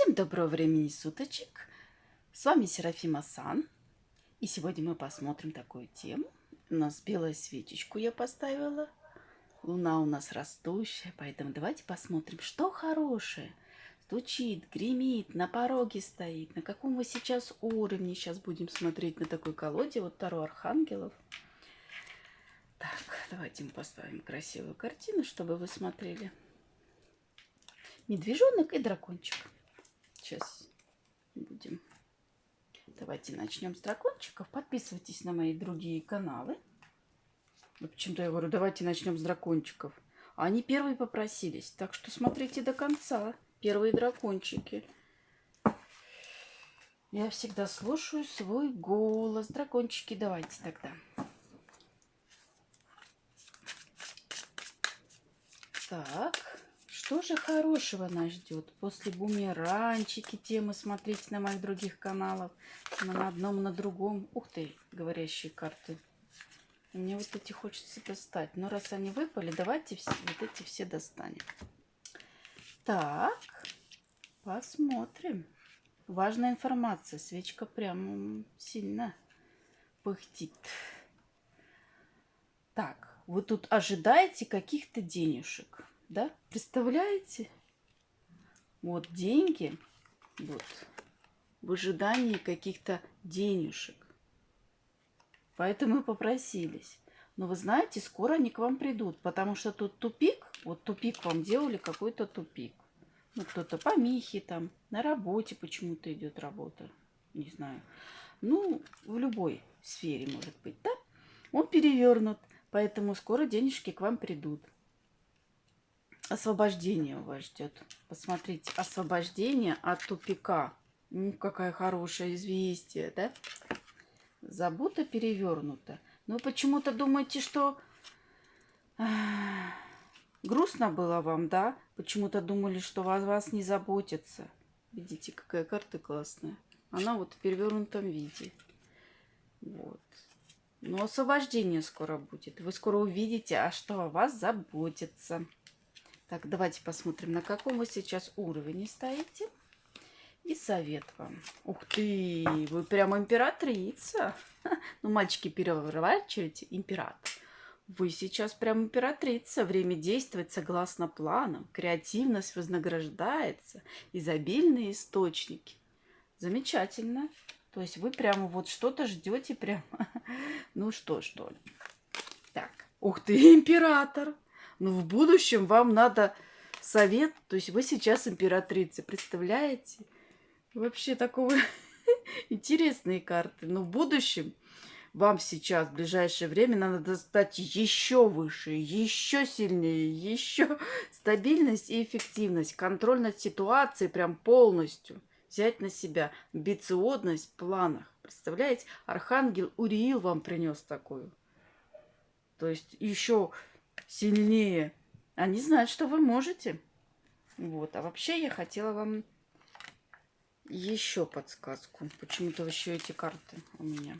Всем доброго времени суточек. С вами Серафима Сан. И сегодня мы посмотрим такую тему. У нас белую свечечку я поставила. Луна у нас растущая, поэтому давайте посмотрим, что хорошее. Стучит, гремит, на пороге стоит. На каком мы сейчас уровне. Сейчас будем смотреть на такой колоде. Вот Таро Архангелов. Так, давайте мы поставим красивую картину, чтобы вы смотрели. Медвежонок и дракончик. Сейчас будем. Давайте начнем с дракончиков. Подписывайтесь на мои другие каналы. Почему-то я говорю, давайте начнем с дракончиков. Они первые попросились, так что смотрите до конца. Первые дракончики. Я всегда слушаю свой голос. Дракончики, давайте тогда. Так, что же хорошего нас ждет? После бумеранчики темы смотрите на моих других каналах. На одном, на другом. Ух ты, говорящие карты. Мне вот эти хочется достать. Но раз они выпали, давайте вот эти все достанем. Так, посмотрим. Важная информация. Свечка прям сильно пыхтит. Так, вы тут ожидаете каких-то денежек, да? Представляете? Вот деньги, вот, в ожидании каких-то денежек. Поэтому и попросились. Но вы знаете, скоро они к вам придут, потому что тут тупик, вот тупик вам делали, какой-то тупик. Ну, кто-то помехи там, на работе почему-то идет работа, не знаю. Ну, в любой сфере может быть, да? Он перевернут, поэтому скоро денежки к вам придут. Освобождение вас ждет. Посмотрите, освобождение от тупика. Ну, какая хорошее известие, да? Забота перевернута. Но вы почему-то думаете, что грустно было вам, да? Почему-то думали, что вас не заботятся. Видите, какая карта классная. Она вот в перевернутом виде. Вот. Но освобождение скоро будет. Вы скоро увидите, а что о вас заботится. Так, давайте посмотрим, на каком вы сейчас уровне стоите. И совет вам. Ух ты, вы прям императрица. Ну, мальчики, переворачивайте, император. Вы сейчас прям императрица. Время действовать согласно планам. Креативность вознаграждается. Изобильные источники. Замечательно. То есть вы прямо вот что-то ждете прямо. Ну что ли. Так. Ух ты, император. Ну, в будущем вам надо совет. То есть вы сейчас императрица. Представляете? Вообще такого интересные карты. Но в будущем вам сейчас, в ближайшее время, надо стать еще выше, еще сильнее, еще стабильность и эффективность, контроль над ситуацией прям полностью взять на себя, амбициозность в планах. Представляете, архангел Уриил вам принес такую. То есть еще сильнее. Они знают, что вы можете. Вот. А вообще я хотела вам еще подсказку. Почему-то еще эти карты у меня.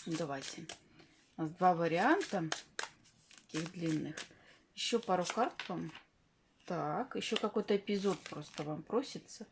Давайте. У нас два варианта таких длинных. Еще пару карт вам. Так, еще какой-то эпизод просто вам просится.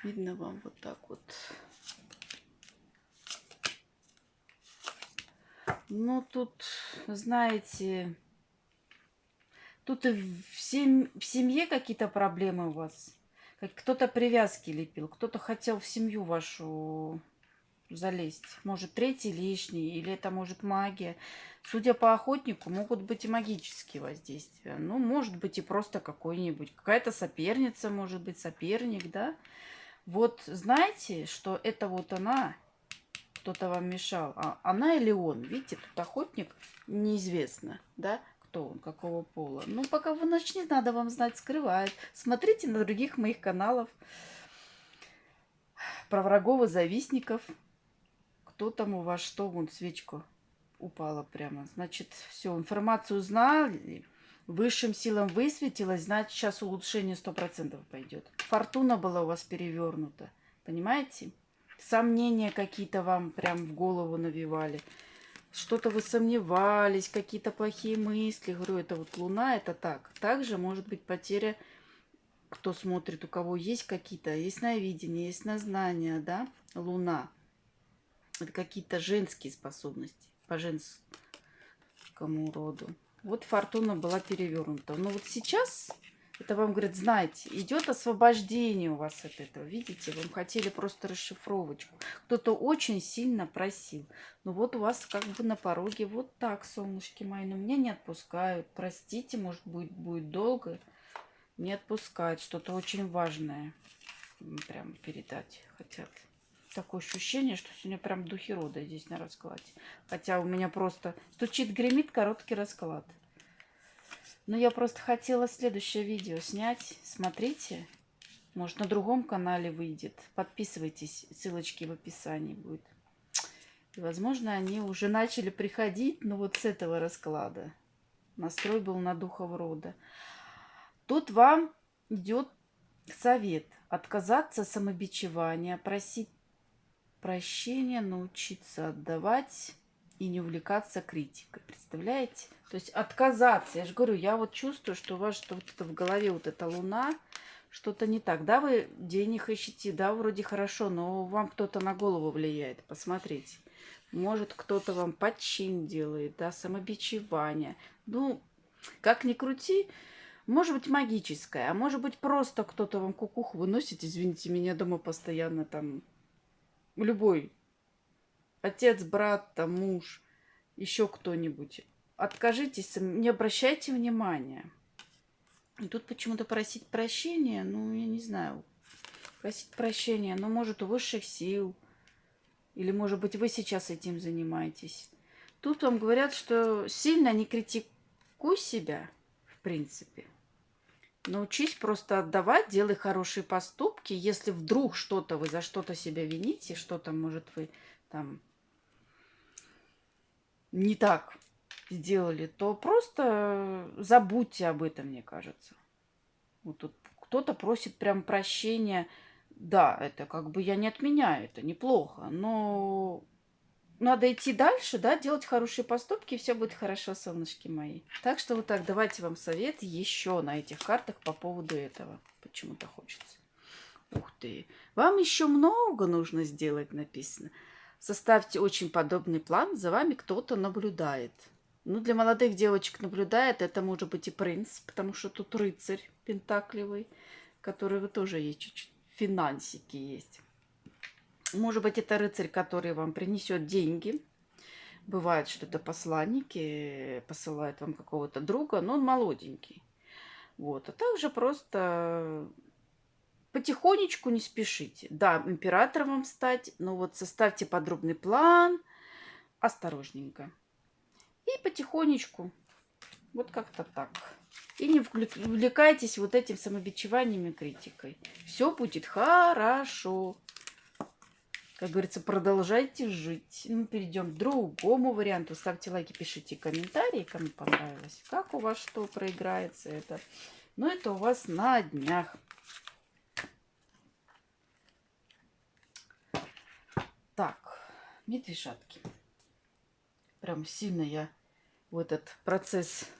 Видно вам вот так вот. Ну, тут, знаете, тут и в семье какие-то проблемы у вас. Кто-то привязки лепил, кто-то хотел в семью вашу залезть. Может, третий лишний, или это может магия. Судя по охотнику, могут быть и магические воздействия. Ну, может быть, и просто какой-нибудь. Какая-то соперница, может быть, соперник, да? Вот знаете, что это вот она, кто-то вам мешал. Она или он? Видите, тут охотник неизвестно, да? Кто он, какого пола. Ну, пока вы начнете, надо вам знать, скрывает. Смотрите на других моих каналов про врагов и завистников. Кто там у вас, что, вон свечка упала прямо. Значит, все, информацию узнали, высшим силам высветилось, значит, сейчас улучшение 100% пойдет. Фортуна была у вас перевернута, понимаете? Сомнения какие-то вам прям в голову навевали. Что-то вы сомневались, какие-то плохие мысли. Говорю, это вот Луна, это так. Также может быть потеря кто смотрит, у кого есть какие-то ясновидения, яснознания, да, Луна. Это какие-то женские способности по женскому роду. Вот фортуна была перевернута. Но вот сейчас, это вам говорят, знаете, идет освобождение у вас от этого. Видите, вам хотели просто расшифровочку. Кто-то очень сильно просил. Но вот у вас как бы на пороге вот так, солнышки мои. Но меня не отпускают. Простите, может будет долго. Не отпускают. Что-то очень важное прям передать хотят. Такое ощущение, что сегодня прям духи рода здесь на раскладе. Хотя у меня просто стучит, гремит короткий расклад. Но я просто хотела следующее видео снять. Смотрите. Может, на другом канале выйдет. Подписывайтесь. Ссылочки в описании будет. И, возможно, они уже начали приходить, но вот с этого расклада. Настрой был на духов рода. Тут вам идет совет. Отказаться самобичевания, просить прощения, научиться отдавать и не увлекаться критикой. Представляете? То есть отказаться. Я же говорю, я вот чувствую, что у вас что-то в голове, вот эта луна, что-то не так. Да, вы денег ищете, да, вроде хорошо, но вам кто-то на голову влияет. Посмотрите. Может, кто-то вам подчин делает, да, самобичевание. Ну, как ни крути, может быть магическое, а может быть просто кто-то вам кукуху выносит, извините меня, дома постоянно там любой отец, брат, там, муж, еще кто-нибудь. Откажитесь, не обращайте внимания. И тут почему-то просить прощения, ну, я не знаю, просить прощения, но, может, у высших сил, или, может быть, вы сейчас этим занимаетесь. Тут вам говорят, что сильно не критикуй себя, в принципе. Научись просто отдавать, делай хорошие поступки. Если вдруг что-то вы за что-то себя вините, что-то, может, вы там не так сделали, то просто забудьте об этом, мне кажется. Вот тут кто-то просит прям прощения. Да, это как бы я не отменяю, это неплохо, но надо идти дальше, да, делать хорошие поступки, и все будет хорошо, солнышки мои. Так что вот так, давайте вам совет еще на этих картах по поводу этого. Почему-то хочется. Ух ты. Вам еще много нужно сделать, написано. Составьте очень подобный план, за вами кто-то наблюдает. Ну, для молодых девочек наблюдает, это может быть и принц, потому что тут рыцарь пентаклевый, который вы тоже есть чуть-чуть, финансики есть. Может быть, это рыцарь, который вам принесет деньги. Бывает, что это посланники посылают вам какого-то друга, но он молоденький. Вот. А также просто потихонечку не спешите. Да, императором вам стать, но вот составьте подробный план, осторожненько. И потихонечку, вот как-то так. И не увлекайтесь вот этим самобичеванием и критикой. Все будет хорошо. Как говорится, продолжайте жить. Мы перейдем к другому варианту. Ставьте лайки, пишите комментарии, кому понравилось. Как у вас что проиграется это. Но это у вас на днях. Так, медвежатки. Прям сильно я в этот процесс.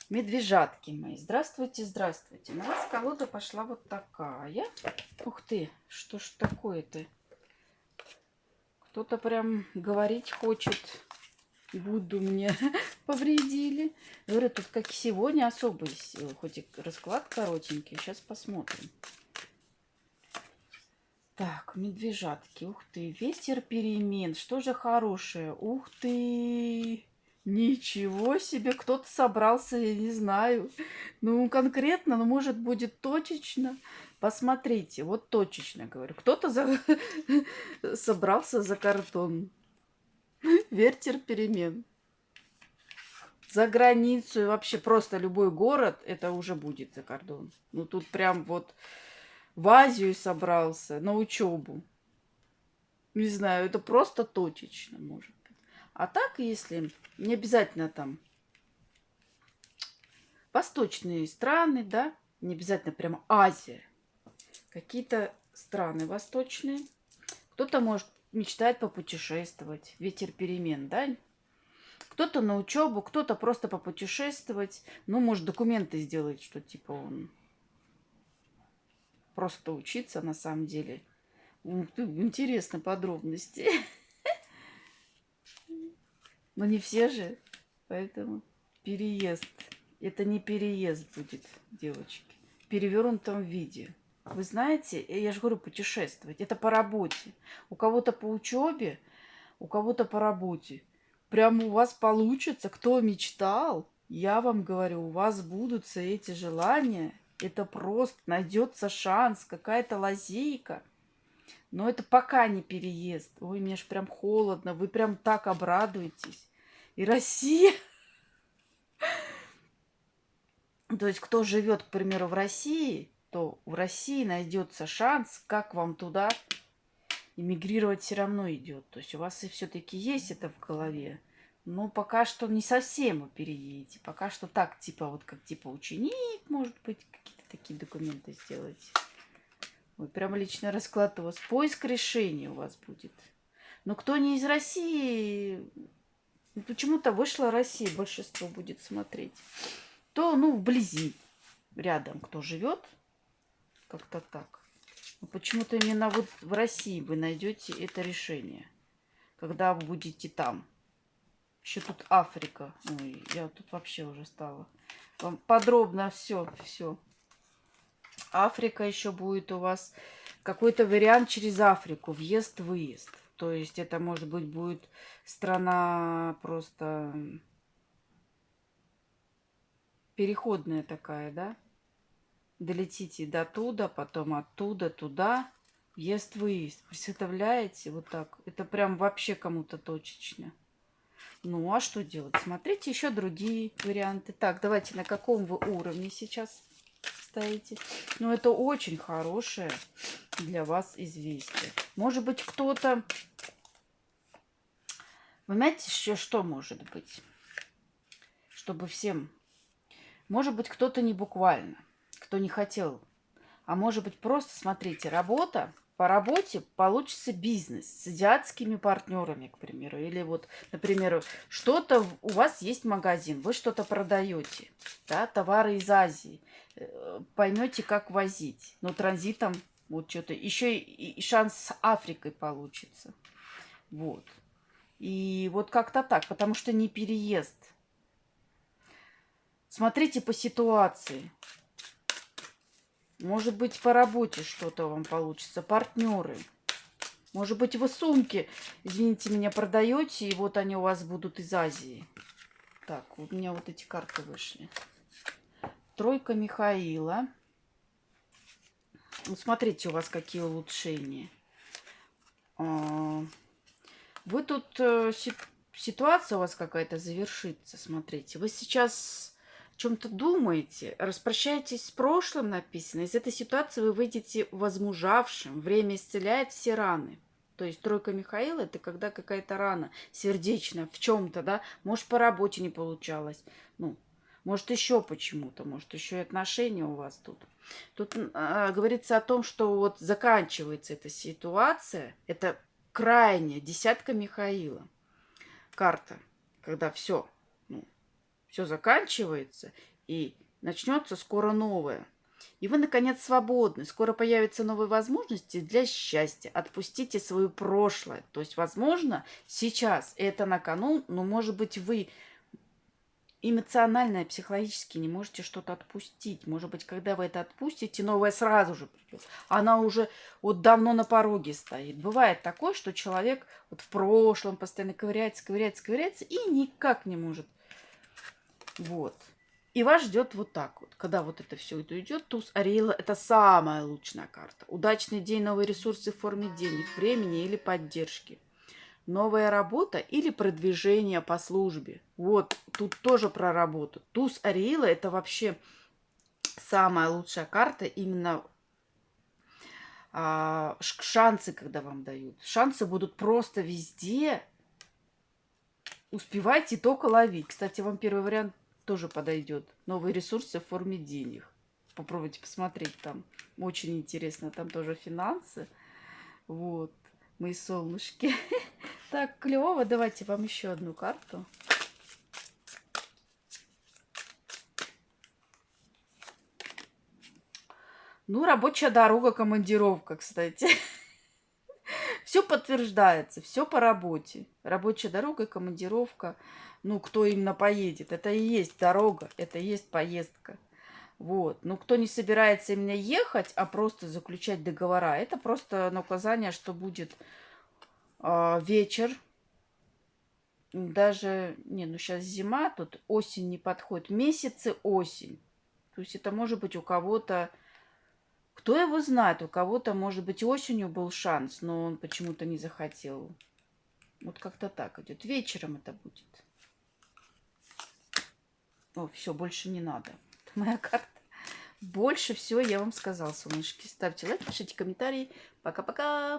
Медвежатки мои. Здравствуйте, здравствуйте. На вас колода пошла вот такая. Ух ты, что ж такое-то? Кто-то прям говорить хочет. Буду мне повредили. Говорю, тут как сегодня особые силы. Хоть и расклад коротенький. Сейчас посмотрим. Так, медвежатки. Ух ты, ветер перемен. Что же хорошее? Ух ты! Ничего себе, кто-то собрался, я не знаю. Ну, конкретно, ну, может, будет точечно. Посмотрите, вот точечно говорю. Кто-то собрался за картон. Ветер перемен. За границу и вообще просто любой город, это уже будет за кордон. Ну, тут прям вот в Азию собрался, на учебу. Не знаю, это просто точечно, может быть. А так, если не обязательно там восточные страны, да, не обязательно прямо Азия, какие-то страны восточные. Кто-то может мечтать попутешествовать, ветер перемен, да. Кто-то на учебу, кто-то просто попутешествовать. Ну, может, документы сделать, что типа он просто учиться на самом деле. Интересно подробности. Но не все же. Поэтому переезд. Это не переезд будет, девочки. В перевернутом виде. Вы знаете, я же говорю, путешествовать. Это по работе. У кого-то по учебе, у кого-то по работе. Прямо у вас получится. Кто мечтал, я вам говорю, у вас будут все эти желания. Это просто найдется шанс, какая-то лазейка. Но это пока не переезд. Ой, мне ж прям холодно. Вы прям так обрадуетесь. И Россия. То есть, кто живет, к примеру, в России, то в России найдется шанс, как вам туда эмигрировать все равно идет. То есть у вас и все-таки есть это в голове. Но пока что не совсем вы переедете. Пока что так, типа, вот как типа ученик, может быть, какие-то такие документы сделаете. Ой, прям личный расклад у вас. Поиск решения у вас будет. Но кто не из России, почему-то вышла Россия, большинство будет смотреть. То, ну, вблизи, рядом кто живет, как-то так. Но почему-то именно вот в России вы найдете это решение, когда вы будете там. Еще тут Африка. Ой, я тут вообще уже стала. Вам подробно все. Африка еще будет у вас какой-то вариант через Африку. Въезд-выезд. То есть это, может быть, будет страна просто переходная такая, да? Долетите до туда, потом оттуда туда. Въезд-выезд. Представляете? Вот так. Это прям вообще кому-то точечно. Ну, а что делать? Смотрите еще другие варианты. Так, давайте, на каком вы уровне сейчас стоите? Ну, это очень хорошее для вас известие. Может быть, кто-то... Вы знаете, еще что может быть? Чтобы всем... Может быть, кто-то не буквально, кто не хотел. А может быть, просто, смотрите, работа... По работе получится бизнес с азиатскими партнерами, к примеру. Или вот, например, что-то у вас есть магазин, вы что-то продаете, да, товары из Азии. Поймете, как возить. Но транзитом вот что-то. Еще и шанс с Африкой получится. Вот. И вот как-то так, потому что не переезд. Смотрите по ситуации. Может быть, по работе что-то вам получится. Партнеры. Может быть, вы сумки, извините меня, продаете, и вот они у вас будут из Азии. Так, у меня вот эти карты вышли. Тройка Михаила. Вот смотрите, у вас какие улучшения. Вы тут... Ситуация у вас какая-то завершится, смотрите. Вы сейчас... о чем-то думаете, распрощаетесь с прошлым, написано. Из этой ситуации вы выйдете возмужавшим. Время исцеляет все раны. То есть тройка Михаила – это когда какая-то рана сердечная в чем-то, да? Может, по работе не получалось. Ну, может, еще почему-то. Может, еще и отношения у вас тут. Тут говорится о том, что вот заканчивается эта ситуация. Это крайняя десятка Михаила. Карта, когда все заканчивается, и начнется скоро новое. И вы, наконец, свободны. Скоро появятся новые возможности для счастья. Отпустите свое прошлое. То есть, возможно, сейчас это на кону, но, может быть, вы эмоционально и психологически не можете что-то отпустить. Может быть, когда вы это отпустите, новое сразу же придет. Она уже вот давно на пороге стоит. Бывает такое, что человек вот в прошлом постоянно ковыряется и никак не может. Вот. И вас ждет вот так вот. Когда вот это все идет, туз Ариэла – это самая лучшая карта. Удачный день, новые ресурсы в форме денег, времени или поддержки. Новая работа или продвижение по службе. Вот, тут тоже про работу. Туз Ариэла – это вообще самая лучшая карта. Именно шансы, когда вам дают. Шансы будут просто везде. Успевайте только ловить. Кстати, вам первый вариант тоже подойдет. Новые ресурсы в форме денег. Попробуйте посмотреть там. Очень интересно. Там тоже финансы. Вот. Мои солнышки. Так, клево. Давайте вам еще одну карту. Ну, рабочая дорога, командировка, кстати. Все подтверждается, все по работе. Рабочая дорога, командировка. Ну, кто именно поедет? Это и есть дорога, это и есть поездка. Вот. Ну, кто не собирается именно ехать, а просто заключать договора, это просто на указание, что будет вечер. Даже, не, ну сейчас зима, тут осень не подходит. Месяцы осень. То есть это может быть у кого-то, кто его знает, у кого-то, может быть, осенью был шанс, но он почему-то не захотел. Вот как-то так идет. Вечером это будет. О, все, больше не надо. Это моя карта. Больше все я вам сказала, солнышки. Ставьте лайк, пишите комментарии. Пока-пока.